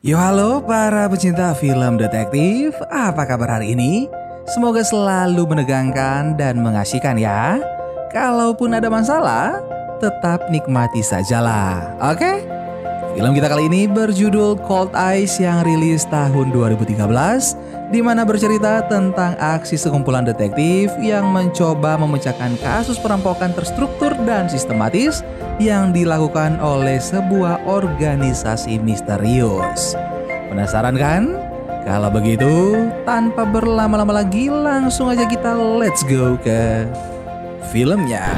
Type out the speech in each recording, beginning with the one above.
Yo halo para pecinta film detektif, apa kabar hari ini? Semoga selalu menegangkan dan mengasihkan ya. Kalaupun ada masalah, tetap nikmati sajalah, oke? Film kita kali ini berjudul Cold Eyes yang rilis tahun 2013, di mana bercerita tentang aksi sekumpulan detektif yang mencoba memecahkan kasus perampokan terstruktur dan sistematis yang dilakukan oleh sebuah organisasi misterius. Penasaran kan? Kalau begitu, tanpa berlama-lama lagi, langsung aja kita let's go ke filmnya.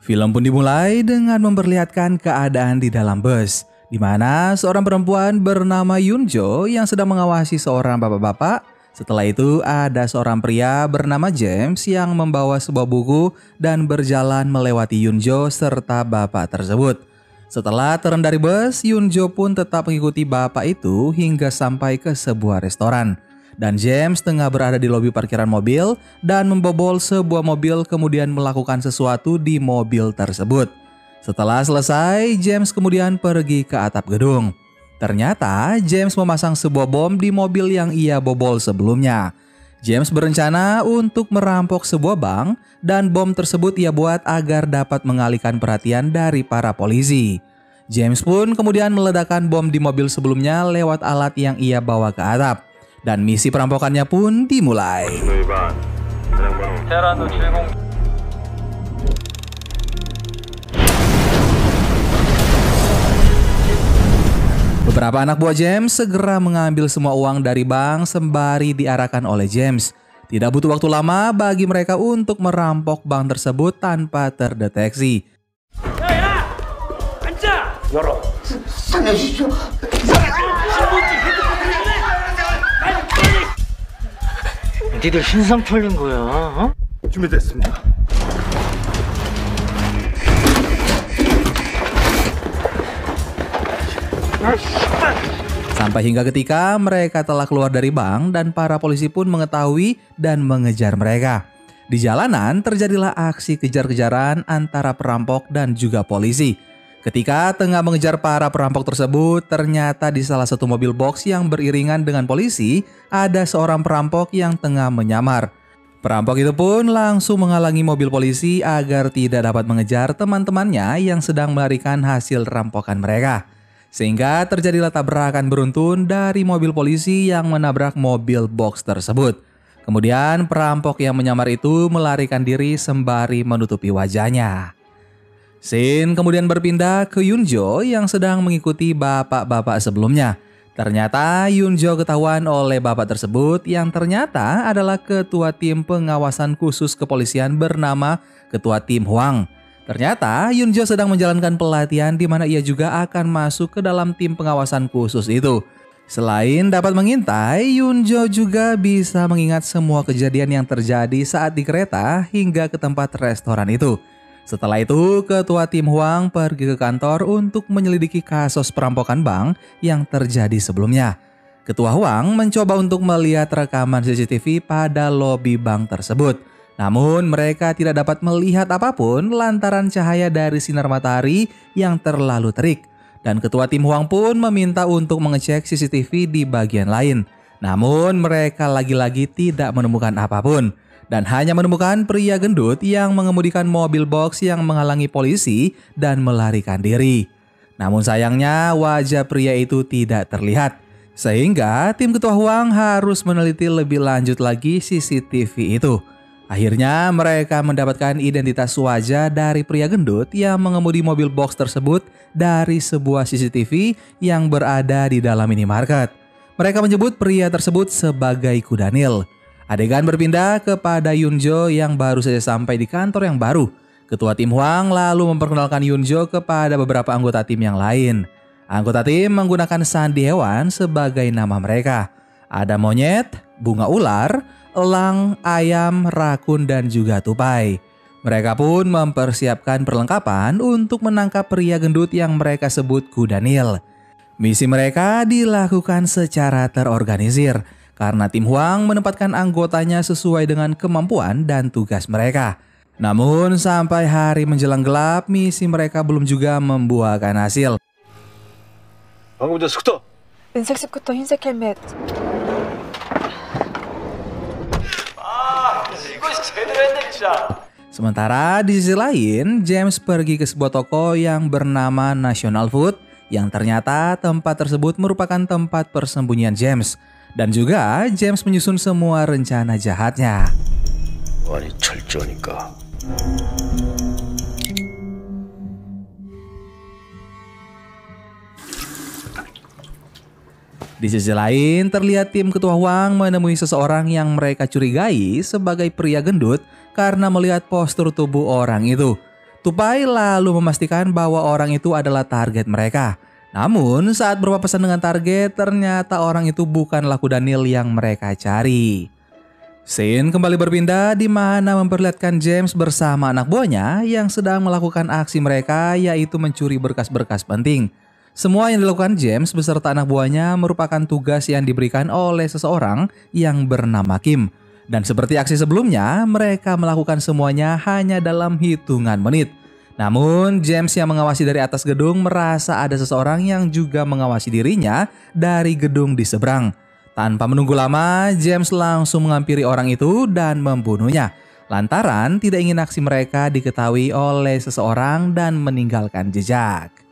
Film pun dimulai dengan memperlihatkan keadaan di dalam bus, di mana seorang perempuan bernama Yunjo yang sedang mengawasi seorang bapak-bapak. Setelah itu ada seorang pria bernama James yang membawa sebuah buku dan berjalan melewati Yunjo serta bapak tersebut. Setelah turun dari bus, Yunjo pun tetap mengikuti bapak itu hingga sampai ke sebuah restoran. Dan James tengah berada di lobi parkiran mobil dan membobol sebuah mobil kemudian melakukan sesuatu di mobil tersebut. Setelah selesai, James kemudian pergi ke atap gedung. Ternyata James memasang sebuah bom di mobil yang ia bobol sebelumnya. James berencana untuk merampok sebuah bank dan bom tersebut ia buat agar dapat mengalihkan perhatian dari para polisi. James pun kemudian meledakkan bom di mobil sebelumnya lewat alat yang ia bawa ke atap. Dan misi perampokannya pun dimulai. Beberapa anak buah James segera mengambil semua uang dari bank sembari diarahkan oleh James. Tidak butuh waktu lama bagi mereka untuk merampok bank tersebut tanpa terdeteksi. 니들 신상 털린 거야, 어? 준비됐습니다. Sampai hingga ketika mereka telah keluar dari bank dan para polisi pun mengetahui dan mengejar mereka. Di jalanan terjadilah aksi kejar-kejaran antara perampok dan juga polisi. Ketika tengah mengejar para perampok tersebut, ternyata di salah satu mobil box yang beriringan dengan polisi, ada seorang perampok yang tengah menyamar. Perampok itu pun langsung menghalangi mobil polisi agar tidak dapat mengejar teman-temannya yang sedang melarikan hasil rampokan mereka. Sehingga terjadilah tabrakan beruntun dari mobil polisi yang menabrak mobil box tersebut. Kemudian perampok yang menyamar itu melarikan diri sembari menutupi wajahnya. Scene kemudian berpindah ke Yunjo yang sedang mengikuti bapak-bapak sebelumnya. Ternyata Yunjo ketahuan oleh bapak tersebut yang ternyata adalah ketua tim pengawasan khusus kepolisian bernama Ketua Tim Hwang. Ternyata Yunjo sedang menjalankan pelatihan di mana ia juga akan masuk ke dalam tim pengawasan khusus itu. Selain dapat mengintai, Yunjo juga bisa mengingat semua kejadian yang terjadi saat di kereta hingga ke tempat restoran itu. Setelah itu, Ketua Tim Hwang pergi ke kantor untuk menyelidiki kasus perampokan bank yang terjadi sebelumnya. Ketua Hwang mencoba untuk melihat rekaman CCTV pada lobi bank tersebut. Namun mereka tidak dapat melihat apapun lantaran cahaya dari sinar matahari yang terlalu terik. Dan Ketua Tim Hwang pun meminta untuk mengecek CCTV di bagian lain. Namun mereka lagi-lagi tidak menemukan apapun. Dan hanya menemukan pria gendut yang mengemudikan mobil box yang menghalangi polisi dan melarikan diri. Namun sayangnya wajah pria itu tidak terlihat. Sehingga tim Ketua Hwang harus meneliti lebih lanjut lagi CCTV itu. Akhirnya mereka mendapatkan identitas wajah dari pria gendut yang mengemudi mobil box tersebut dari sebuah CCTV yang berada di dalam minimarket. Mereka menyebut pria tersebut sebagai Kudanil. Adegan berpindah kepada Yunjo yang baru saja sampai di kantor yang baru. Ketua Tim Hwang lalu memperkenalkan Yunjo kepada beberapa anggota tim yang lain. Anggota tim menggunakan sandi hewan sebagai nama mereka. Ada monyet, bunga ular, elang, ayam, rakun, dan juga tupai. Mereka pun mempersiapkan perlengkapan untuk menangkap pria gendut yang mereka sebut Kudanil. Misi mereka dilakukan secara terorganisir. karena tim Hwang menempatkan anggotanya sesuai dengan kemampuan dan tugas mereka. Namun sampai hari menjelang gelap, misi mereka belum juga membuahkan hasil. 방금 전 속도! 은색 스쿠터, 흰색 헬멧. 이거 제대로 했네 진짜! Sementara di sisi lain, James pergi ke sebuah toko yang bernama National Food, yang ternyata tempat tersebut merupakan tempat persembunyian James. Dan juga James menyusun semua rencana jahatnya. 아니 철저하니까. Di sisi lain, terlihat tim ketua Hwang menemui seseorang yang mereka curigai sebagai pria gendut karena melihat postur tubuh orang itu. Tupai lalu memastikan bahwa orang itu adalah target mereka. Namun saat berpapasan dengan target, ternyata orang itu bukanlah Kudanil yang mereka cari. Scene kembali berpindah di mana memperlihatkan James bersama anak buahnya yang sedang melakukan aksi mereka, yaitu mencuri berkas-berkas penting. Semua yang dilakukan James beserta anak buahnya merupakan tugas yang diberikan oleh seseorang yang bernama Kim. Dan seperti aksi sebelumnya, mereka melakukan semuanya hanya dalam hitungan menit. Namun James yang mengawasi dari atas gedung merasa ada seseorang yang juga mengawasi dirinya dari gedung di seberang. Tanpa menunggu lama, James langsung menghampiri orang itu dan membunuhnya. Lantaran tidak ingin aksi mereka diketahui oleh seseorang dan meninggalkan jejak.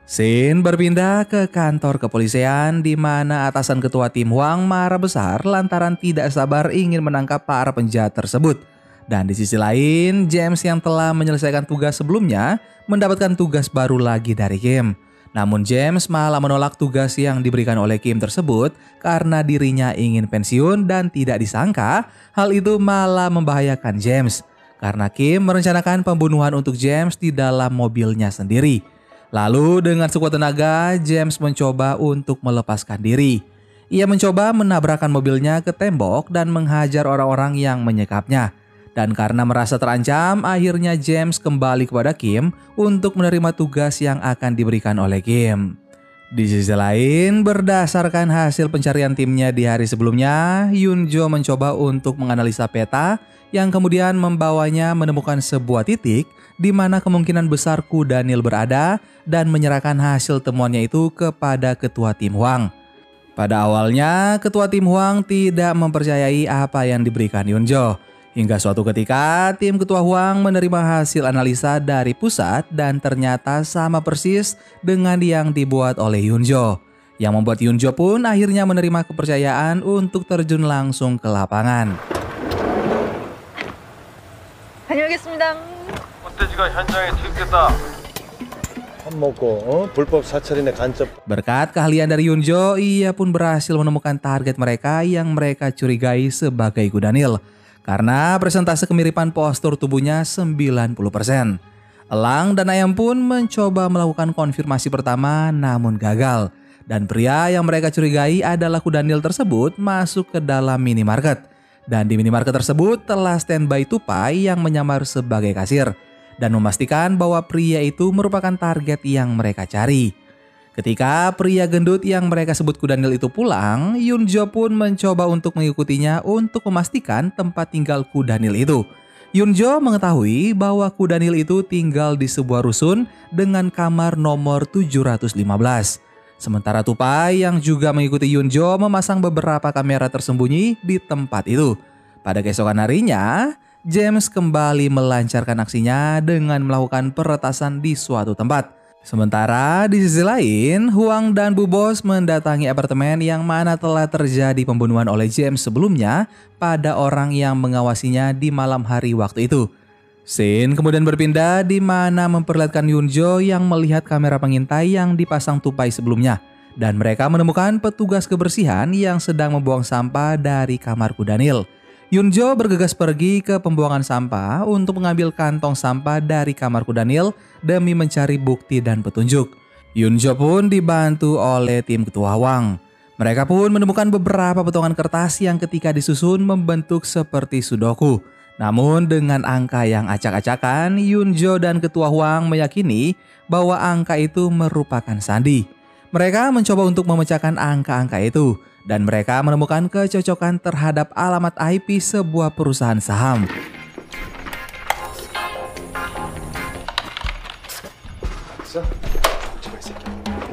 Scene berpindah ke kantor kepolisian di mana atasan ketua tim Hwang marah besar lantaran tidak sabar ingin menangkap para penjahat tersebut. Dan di sisi lain, James yang telah menyelesaikan tugas sebelumnya mendapatkan tugas baru lagi dari Kim. Namun James malah menolak tugas yang diberikan oleh Kim tersebut karena dirinya ingin pensiun dan tidak disangka hal itu malah membahayakan James. Karena Kim merencanakan pembunuhan untuk James di dalam mobilnya sendiri. Lalu dengan sekuat tenaga, James mencoba untuk melepaskan diri. Ia mencoba menabrakkan mobilnya ke tembok dan menghajar orang-orang yang menyekapnya. Dan karena merasa terancam, akhirnya James kembali kepada Kim untuk menerima tugas yang akan diberikan oleh Kim. Di sisi lain, berdasarkan hasil pencarian timnya di hari sebelumnya, Yoon-jo mencoba untuk menganalisa peta yang kemudian membawanya menemukan sebuah titik di mana kemungkinan besar Kudanil berada dan menyerahkan hasil temuannya itu kepada ketua tim Hwang. Pada awalnya, ketua tim Hwang tidak mempercayai apa yang diberikan Yoon-jo. Hingga suatu ketika, tim ketua Hwang menerima hasil analisa dari pusat dan ternyata sama persis dengan yang dibuat oleh Yoon-jo. Yang membuat Yoon-jo pun akhirnya menerima kepercayaan untuk terjun langsung ke lapangan. 다녀오겠습니다. 멧돼지가 현장에 투입됐다. 밥 먹고 불법 사찰인의 간첩. Berkat keahlian dari Yoon-jo, ia pun berhasil menemukan target mereka yang mereka curigai sebagai Kudanil. Karena presentase kemiripan postur tubuhnya 90%. Elang dan Ayam pun mencoba melakukan konfirmasi pertama namun gagal. Dan pria yang mereka curigai adalah Kudanil tersebut masuk ke dalam minimarket. Dan di minimarket tersebut telah standby Tupai yang menyamar sebagai kasir. Dan memastikan bahwa pria itu merupakan target yang mereka cari. Ketika pria gendut yang mereka sebut Kudanil itu pulang, Yoon-jo pun mencoba untuk mengikutinya untuk memastikan tempat tinggal Kudanil itu. Yoon-jo mengetahui bahwa Kudanil itu tinggal di sebuah rusun dengan kamar nomor 715. Sementara Tupai yang juga mengikuti Yoon-jo memasang beberapa kamera tersembunyi di tempat itu. Pada keesokan harinya, James kembali melancarkan aksinya dengan melakukan peretasan di suatu tempat. Sementara di sisi lain, Hwang dan Bu Bos mendatangi apartemen yang mana telah terjadi pembunuhan oleh James sebelumnya pada orang yang mengawasinya di malam hari waktu itu. Scene kemudian berpindah di mana memperlihatkan Yoon-jo yang melihat kamera pengintai yang dipasang Tupai sebelumnya. Dan mereka menemukan petugas kebersihan yang sedang membuang sampah dari kamar Kudanil. Yoon-jo bergegas pergi ke pembuangan sampah untuk mengambil kantong sampah dari kamar Kudanil demi mencari bukti dan petunjuk. Yoon-jo pun dibantu oleh tim ketua Hwang. Mereka pun menemukan beberapa potongan kertas yang ketika disusun membentuk seperti sudoku. Namun dengan angka yang acak-acakan, Yoon-jo dan ketua Hwang meyakini bahwa angka itu merupakan sandi. Mereka mencoba untuk memecahkan angka-angka itu dan mereka menemukan kecocokan terhadap alamat IP sebuah perusahaan saham.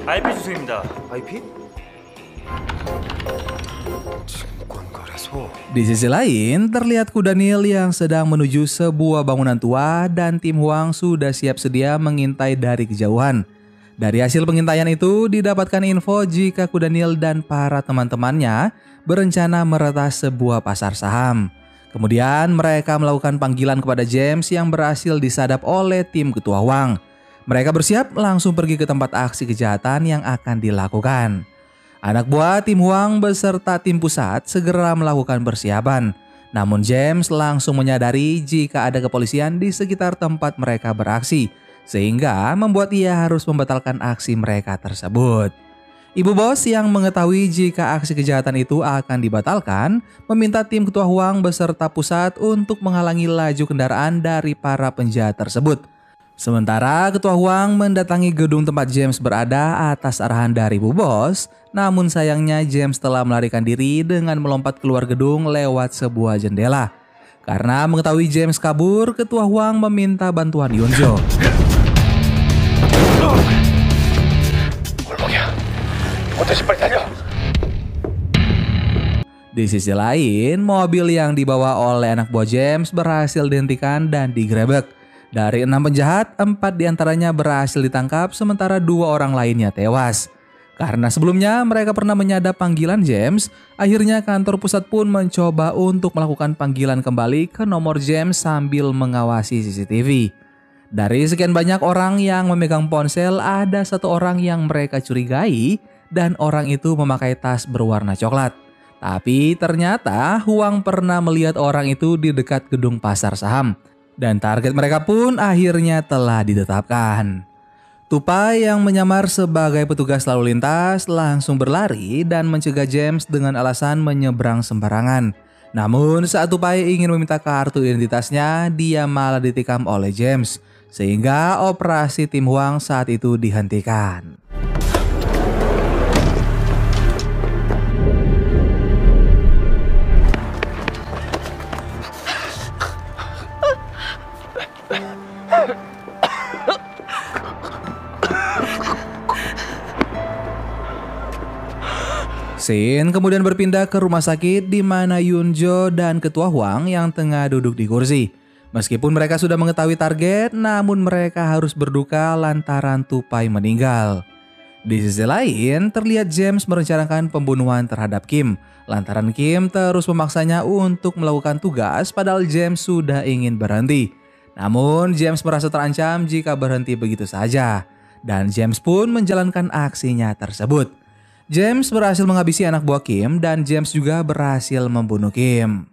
IP 주소입니다. IP? 증권거래소. Di sisi lain, terlihat kuda Nil yang sedang menuju sebuah bangunan tua dan tim Huang sudah siap sedia mengintai dari kejauhan. Dari hasil pengintaian itu, didapatkan info jika kuda Nil dan para teman-temannya berencana meretas sebuah pasar saham. Kemudian mereka melakukan panggilan kepada James yang berhasil disadap oleh tim ketua Huang. Mereka bersiap langsung pergi ke tempat aksi kejahatan yang akan dilakukan. Anak buah tim Huang beserta tim pusat segera melakukan persiapan. Namun James langsung menyadari jika ada kepolisian di sekitar tempat mereka beraksi, sehingga membuat ia harus membatalkan aksi mereka tersebut. Ibu bos yang mengetahui jika aksi kejahatan itu akan dibatalkan, meminta tim ketua Huang beserta pusat untuk menghalangi laju kendaraan dari para penjahat tersebut. Sementara ketua Huang mendatangi gedung tempat James berada atas arahan dari Bu Bos, namun sayangnya James telah melarikan diri dengan melompat keluar gedung lewat sebuah jendela. Karena mengetahui James kabur, ketua Huang meminta bantuan Yunjo. Di sisi lain, mobil yang dibawa oleh anak buah James berhasil dihentikan dan digerebek. Dari 6 penjahat, 4 diantaranya berhasil ditangkap sementara 2 orang lainnya tewas. Karena sebelumnya mereka pernah menyadap panggilan James, akhirnya kantor pusat pun mencoba untuk melakukan panggilan kembali ke nomor James sambil mengawasi CCTV. Dari sekian banyak orang yang memegang ponsel, ada 1 orang yang mereka curigai dan orang itu memakai tas berwarna coklat. Tapi ternyata Huang pernah melihat orang itu di dekat gedung pasar saham. Dan target mereka pun akhirnya telah ditetapkan. Tupai yang menyamar sebagai petugas lalu lintas langsung berlari dan mencegah James dengan alasan menyeberang sembarangan. Namun saat Tupai ingin meminta kartu identitasnya, dia malah ditikam oleh James. Sehingga operasi tim Huang saat itu dihentikan. Scene kemudian berpindah ke rumah sakit di mana Yunjo dan ketua Huang yang tengah duduk di kursi. Meskipun mereka sudah mengetahui target, namun mereka harus berduka lantaran Tupai meninggal. Di sisi lain, terlihat James merencanakan pembunuhan terhadap Kim, lantaran Kim terus memaksanya untuk melakukan tugas padahal James sudah ingin berhenti. Namun James merasa terancam jika berhenti begitu saja, dan James pun menjalankan aksinya tersebut. James berhasil menghabisi anak buah Kim dan James juga berhasil membunuh Kim.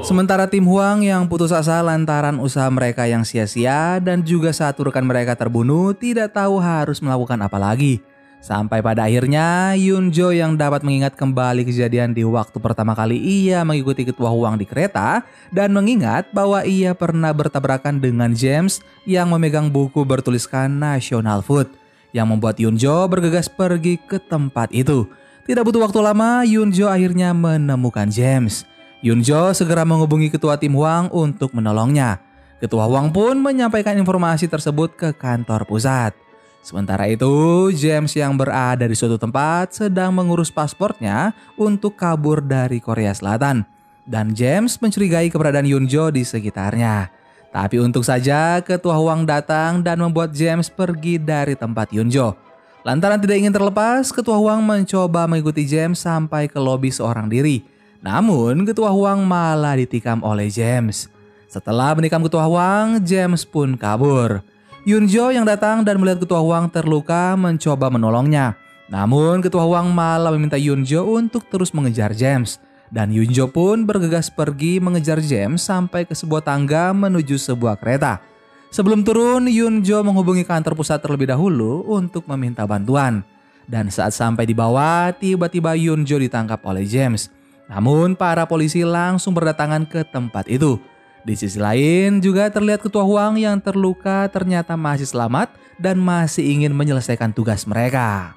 Sementara tim Huang yang putus asa lantaran usaha mereka yang sia-sia dan juga satu rekan mereka terbunuh tidak tahu harus melakukan apa lagi. Sampai pada akhirnya Yunjo yang dapat mengingat kembali kejadian di waktu pertama kali ia mengikuti ketua Huang di kereta dan mengingat bahwa ia pernah bertabrakan dengan James yang memegang buku bertuliskan National Food yang membuat Yunjo bergegas pergi ke tempat itu. Tidak butuh waktu lama, Yunjo akhirnya menemukan James. Yunjo segera menghubungi ketua tim Huang untuk menolongnya. Ketua Huang pun menyampaikan informasi tersebut ke kantor pusat. Sementara itu, James yang berada di suatu tempat sedang mengurus pasportnya untuk kabur dari Korea Selatan. Dan James mencurigai keberadaan Yunjo di sekitarnya. Tapi untung saja ketua Huang datang dan membuat James pergi dari tempat Yunjo. Lantaran tidak ingin terlepas, ketua Huang mencoba mengikuti James sampai ke lobi seorang diri. Namun ketua Huang malah ditikam oleh James. Setelah menikam ketua Huang, James pun kabur. Yunjo yang datang dan melihat ketua Huang terluka mencoba menolongnya. Namun ketua Huang malah meminta Yunjo untuk terus mengejar James. Dan Yunjo pun bergegas pergi mengejar James sampai ke sebuah tangga menuju sebuah kereta. Sebelum turun, Yunjo menghubungi kantor pusat terlebih dahulu untuk meminta bantuan. Dan saat sampai di bawah, tiba-tiba Yunjo ditangkap oleh James. Namun para polisi langsung berdatangan ke tempat itu. Di sisi lain juga terlihat ketua Huang yang terluka ternyata masih selamat dan masih ingin menyelesaikan tugas mereka.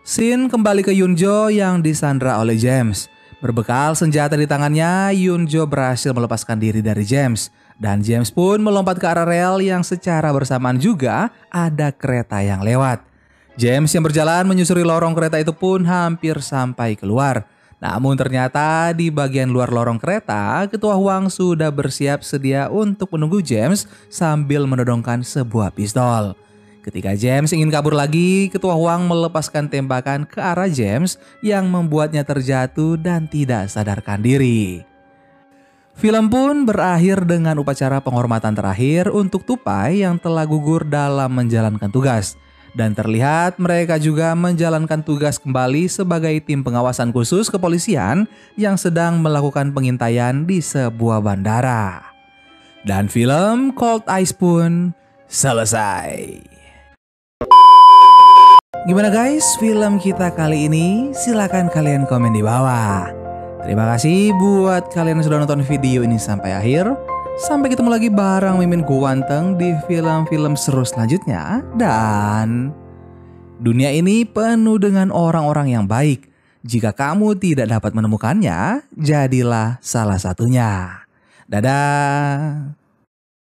Shin kembali ke Yunjo yang disandra oleh James. Berbekal senjata di tangannya, Yunjo berhasil melepaskan diri dari James. Dan James pun melompat ke arah rel yang secara bersamaan juga ada kereta yang lewat. James yang berjalan menyusuri lorong kereta itu pun hampir sampai keluar. Namun ternyata di bagian luar lorong kereta, ketua Huang sudah bersiap sedia untuk menunggu James sambil menodongkan sebuah pistol. Ketika James ingin kabur lagi, ketua Huang melepaskan tembakan ke arah James yang membuatnya terjatuh dan tidak sadarkan diri. Film pun berakhir dengan upacara penghormatan terakhir untuk Tupai yang telah gugur dalam menjalankan tugas. Dan terlihat mereka juga menjalankan tugas kembali sebagai tim pengawasan khusus kepolisian yang sedang melakukan pengintaian di sebuah bandara. Dan film Cold Ice pun selesai. Gimana guys film kita kali ini? Silahkan kalian komen di bawah. Terima kasih buat kalian yang sudah nonton video ini sampai akhir. Sampai ketemu lagi bareng Mimin Guanteng di film-film seru selanjutnya. Dan dunia ini penuh dengan orang-orang yang baik. Jika kamu tidak dapat menemukannya, jadilah salah satunya. Dadah.